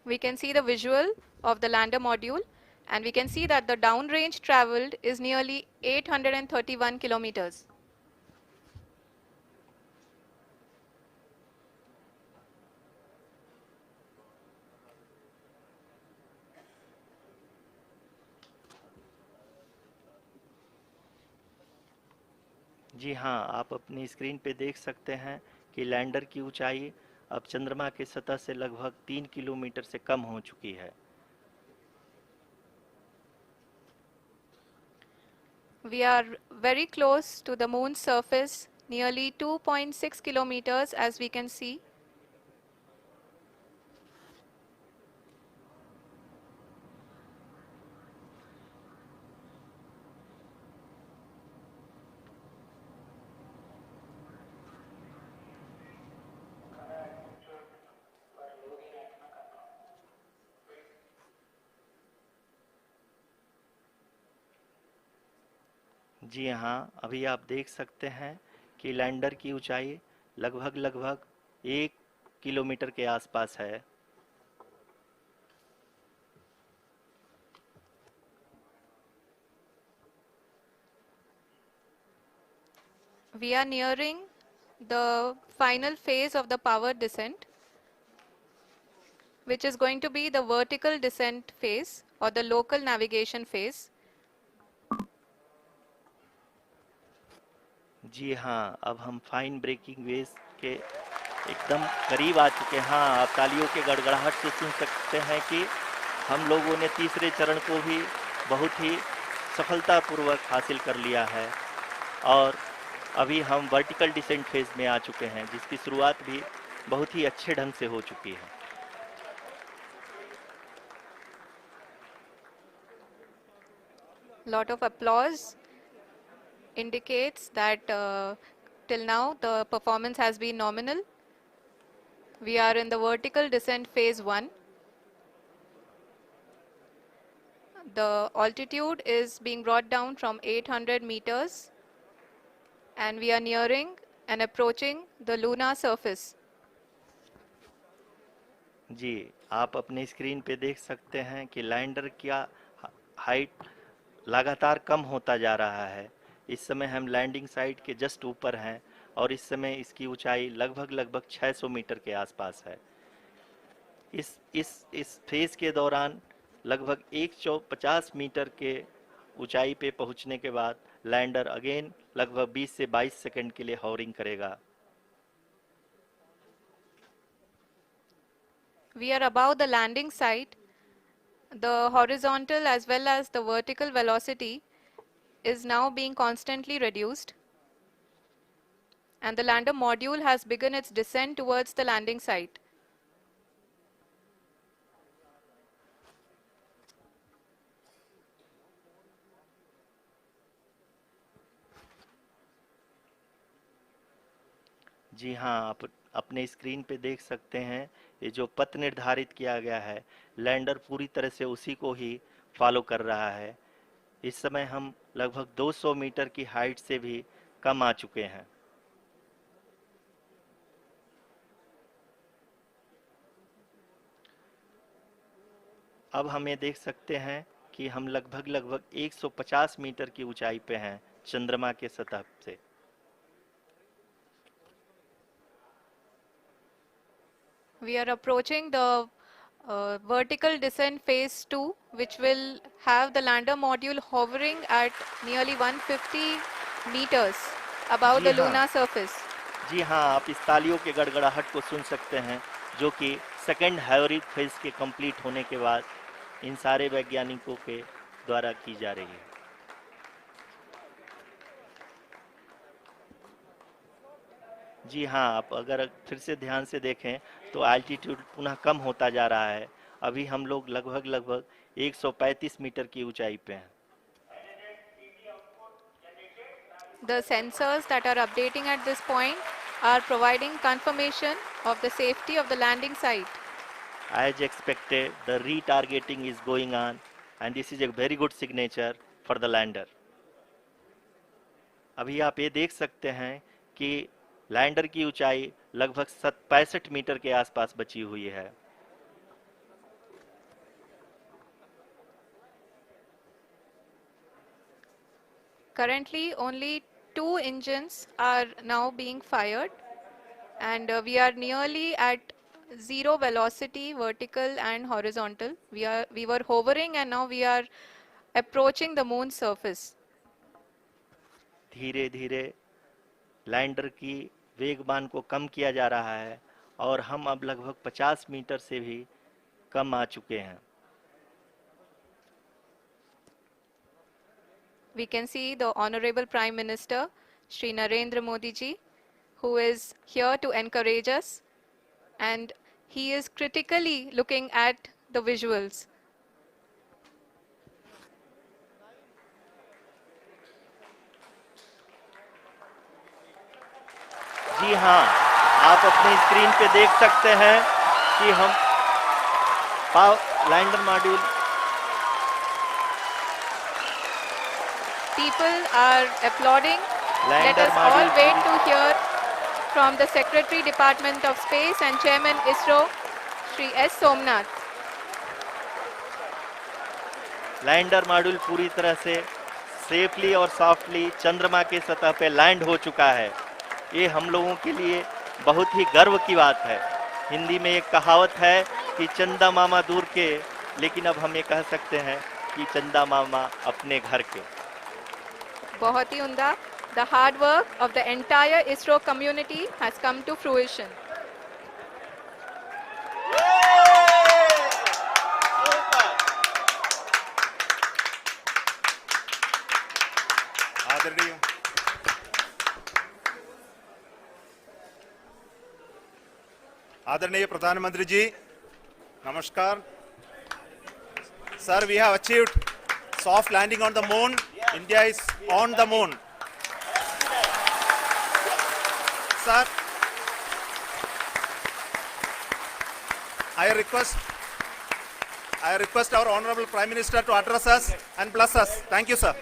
we can see the visual of the lander module, and we can see that the downrange traveled is nearly 831 kilometers. जी हाँ, आप अपनी screen पे देख सकते हैं कि लैंडर की ऊंचाई अब चंद्रमा की सतह से लगभग 3 किलोमीटर से कम हो चुकी है। We are very close to the moon's surface, nearly 2.6 kilometers as we can see. जी हाँ, अभी आप देख सकते हैं कि लैंडर की ऊंचाई लगभग 1 किलोमीटर के आसपास है। We are nearing the final phase of the power descent, which is going to be the vertical descent phase or the local navigation phase. जी हाँ, अब हम फाइन ब्रेकिंग वेव्स के एकदम करीब आ चुके हैं। हाँ, आप तालियों के गड़गड़ाहट से सुन सकते हैं कि हम लोगों ने तीसरे चरण को भी बहुत ही सफलतापूर्वक हासिल कर लिया है और अभी हम वर्टिकल डिसेंट फेज में आ चुके हैं, जिसकी शुरुआत भी बहुत ही अच्छे ढंग से हो चुकी है। Lot of applause indicates that till now the performance has been nominal. We are in the vertical descent phase 1. The altitude is being brought down from 800 meters and we are nearing and approaching the lunar surface. जी, आप अपने screen पे देख सकते हैं कि lander का height लगातार कम होता जा रहा है। इस समय हम लैंडिंग साइट के जस्ट ऊपर हैं और इस समय इसकी ऊंचाई लगभग 600 मीटर के आसपास है। इस फेज के दौरान लगभग 150 मीटर के ऊंचाई पे पहुंचने के बाद लैंडर अगेन लगभग 20 से 22 सेकंड के लिए हॉवरिंग करेगा। We are above the landing site. The horizontal as well as the vertical velocity is now being constantly reduced, and the lander module has begun its descent towards the landing site. जी हाँ, आप अपने screen पे देख सकते हैं ये जो पथ निर्धारित किया गया है, लैंडर पूरी तरह से उसी को ही फॉलो कर रहा है। इस समय हम लगभग 200 मीटर की हाइट से भी कम आ चुके हैं। अब हम ये देख सकते हैं कि हम लगभग 150 मीटर की ऊंचाई पे हैं चंद्रमा के सतह से। We are approaching the vertical descent phase 2, which will have the lander module hovering at nearly 150 meters above ji the हाँ, lunar surface. जी हाँ, आप इस तालियों के गड़गड़ाहट को सुन सकते हैं, जो कि सेकंड हाइब्रिड फेज के कंप्लीट होने के बाद इन सारे वैज्ञानिकों के द्वारा की जा रही है। जी हाँ, आप अगर फिर से ध्यान से देखें तो एल्टीट्यूड पुनः कम होता जा रहा है। अभी हम लोग लगभग 135 मीटर की ऊंचाई पे हैं। The sensors that are updating at this point are providing confirmation of the safety of the landing site. As expected, the retargeting is going on and this is a very good signature for the lander. अभी आप ये देख सकते हैं कि lander की ऊंचाई लगभग 65 मीटर के आसपास बची हुई है। Currently, only 2 engines are now being fired, and we are nearly at zero velocity, vertical and horizontal. We were hovering, and now we are approaching the moon's surface. धीरे धीरे लैंडर की वेगमान को कम किया जा रहा है और हम अब लगभग 50 मीटर से भी कम आ चुके हैं. We can see the Honorable Prime Minister, Shri Narendra Modi ji, who is here to encourage us, and he is critically looking at the visuals. जी हाँ, आप अपनी स्क्रीन पे देख सकते हैं कि हम lander module. People are applauding. Let lander us all module wait to hear from the Secretary Department of Space and Chairman ISRO, Shri S. Somnath. Lander module पूरी तरह से सेफली और सॉफ्टली चंद्रमा के सतह पे लैंड हो चुका है. ये हम लोगों के लिए बहुत ही गर्व की बात है. हिंदी में एक कहावत है कि चंदा मामा दूर के, लेकिन अब हम ये कह सकते हैं कि चंदा मामा अपने घर के. बहुत ही उम्दा. The hard work of the entire ISRO community has come to fruition. आदरणीय प्रधानमंत्री जी, नमस्कार. Sir, we have achieved soft landing on the moon. India is on the moon. Sir, I request our Honorable Prime Minister to address us and bless us. Thank you, sir.